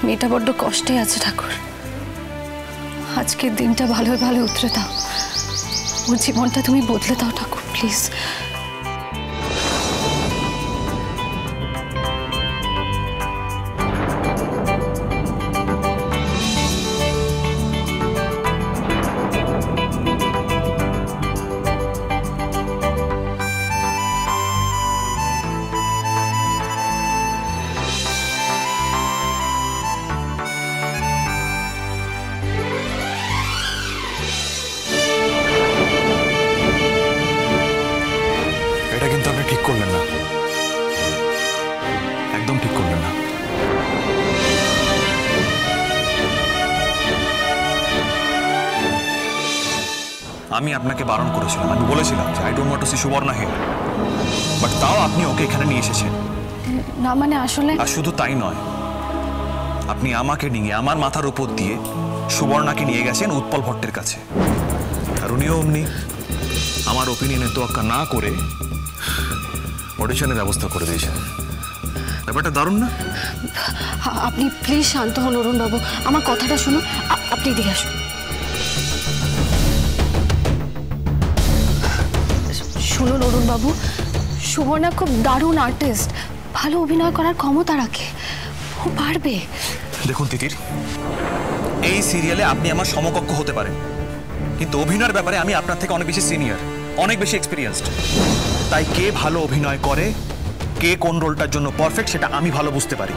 মেয়েটা বড্ড কষ্টে আছে ঠাকুর। আজকের দিনটা ভালো ভালো উতরে দাও, ওর জীবনটা তুমি বদলে দাও ঠাকুর, প্লিজ। ঠিক করলেন না, একদম ঠিক করলেন না। আমি আপনাকে বারণ করেছিলাম, আমি বলেছিলাম যে I don't want to see Subarna here, but তাও আপনি ওকে এখানে নিয়ে এসেছেন। না মানে আসলে, আর শুধু তাই নয়, আপনি আমাকে নিয়ে আমার মাথার উপর দিয়ে সুবর্ণাকে নিয়ে গেছেন উৎপল ভট্টের কাছে, আর উনিও অমনি আমার ওপিনিয়নের তোয়াক্কা না করে অডিশনের ব্যবস্থা করে দিয়েছেন। ব্যাপারটা দারুণ না? আপনি প্লিজ শান্ত হন অরুণ বাবু, আমার কথাটা শুনুন। আপনি এদিকে আসুন। শুনুন অরুণ বাবু, সুবর্ণা খুব দারুণ আর্টিস্ট, ভালো অভিনয় করার ক্ষমতা রাখে, ও পারবে। দেখুন তিতির, এই সিরিয়ালে আপনি আমার সমকক্ষ হতে পারেন, কিন্তু অভিনয়ের ব্যাপারে আমি আপনার থেকে অনেক বেশি সিনিয়র, অনেক বেশি এক্সপিরিয়েন্সড। তাই কে ভালো অভিনয় করে, কে কোন রোলটার জন্য পারফেক্ট, সেটা আমি ভালো বুঝতে পারি।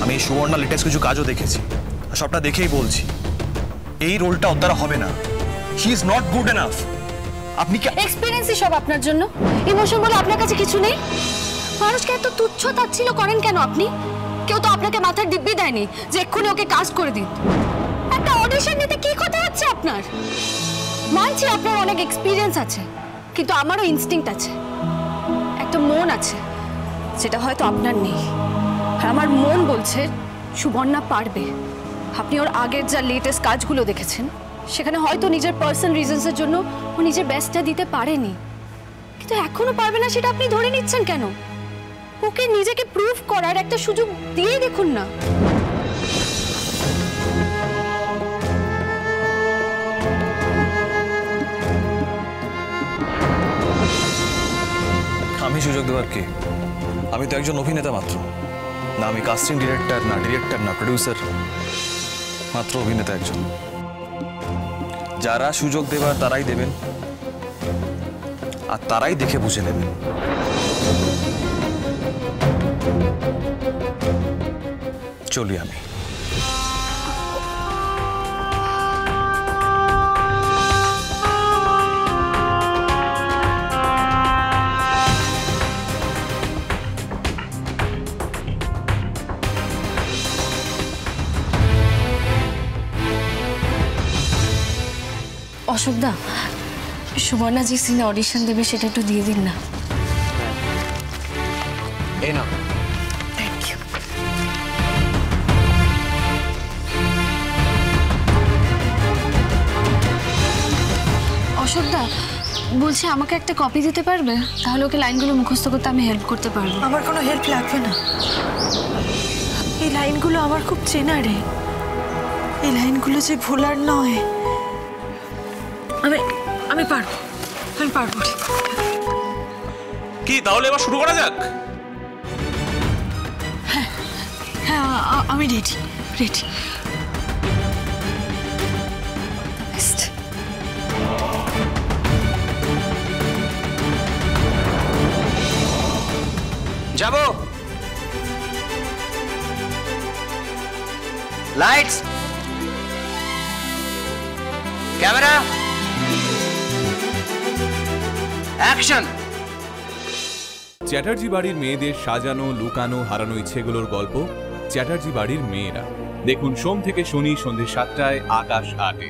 আমি এই সুবর্ণা লেটেস্ট কিছু কাজও দেখেছি, আর সবটা দেখেই বলছি এই রোলটা ওর দ্বারা হবে না। She is not good enough. আপনি কি এক্সপেরিয়েন্সই সব আপনার জন্য? ইমোশন বলে আপনার কাছে কিছু নেই? মানুষকে এত তুচ্ছ তাচ্ছিল্য করেন কেন আপনি? কেউ তো আপনাকে মাথার দিব্যি দেয়নি যে এক্ষুনি ওকে কাস্ট করে দিন। একটা অডিশন নিতে কি কথা হচ্ছে আপনার? মানছি আপনার অনেক এক্সপিরিয়েন্স আছে, কিন্তু আমারও ইনস্টিংক্ট আছে, একটা মন আছে, সেটা হয়তো আপনার নেই। আর আমার মন বলছে সুবর্ণা পারবে। আপনি ওর আগের যা লেটেস্ট কাজগুলো দেখেছেন, সেখানে হয়তো নিজের পার্সোনাল রিজনসের জন্য ও নিজের বেস্টটা দিতে পারেনি, কিন্তু এখনো পারবে না সেটা আপনি ধরে নিচ্ছেন কেন? ওকে নিজেকে প্রুভ করার একটা সুযোগ দিয়ে দেখুন না। আমি সুযোগ দেওয়ার কে? আমি তো একজন অভিনেতা মাত্র, না আমি কাস্টিং ডিরেক্টর, না ডিরেক্টর, না প্রডিউসার, মাত্র অভিনেতা একজন। যারা সুযোগ দেবার তারাই দেবেন, আর তারাই দেখে বুঝে নেবেন। চলি আমি। অশোকদা, সুবর্ণা যে সিনে অডিশন দেবে সেটা একটু দিয়ে দিন না। এই না, থ্যাংক ইউ। অশোকদা বলছি, আমাকে একটা কপি দিতে পারবে? তাহলে ওকে লাইনগুলো মুখস্থ করতে আমি হেল্প করতে পারবো। আমার কোনো হেল্প লাগবে না, এই লাইনগুলো আমার খুব চেনা রে, এই লাইনগুলো যে ভুলার নয়। আমি পারবো, আমি পারবো। কি তাহলে এবার শুরু করা যাক? হ্যাঁ হ্যাঁ, আমি রেডি রেডি। যাবো। Lights, camera, action. চ্যাটার্জি বাড়ির মেয়েদের সাজানো, লুকানো, হারানো ইচ্ছেগুলোর গল্প চ্যাটার্জি বাড়ির মেয়েরা। দেখুন সোম থেকে শনি সন্ধ্যে 7টায় আকাশ 8-এ।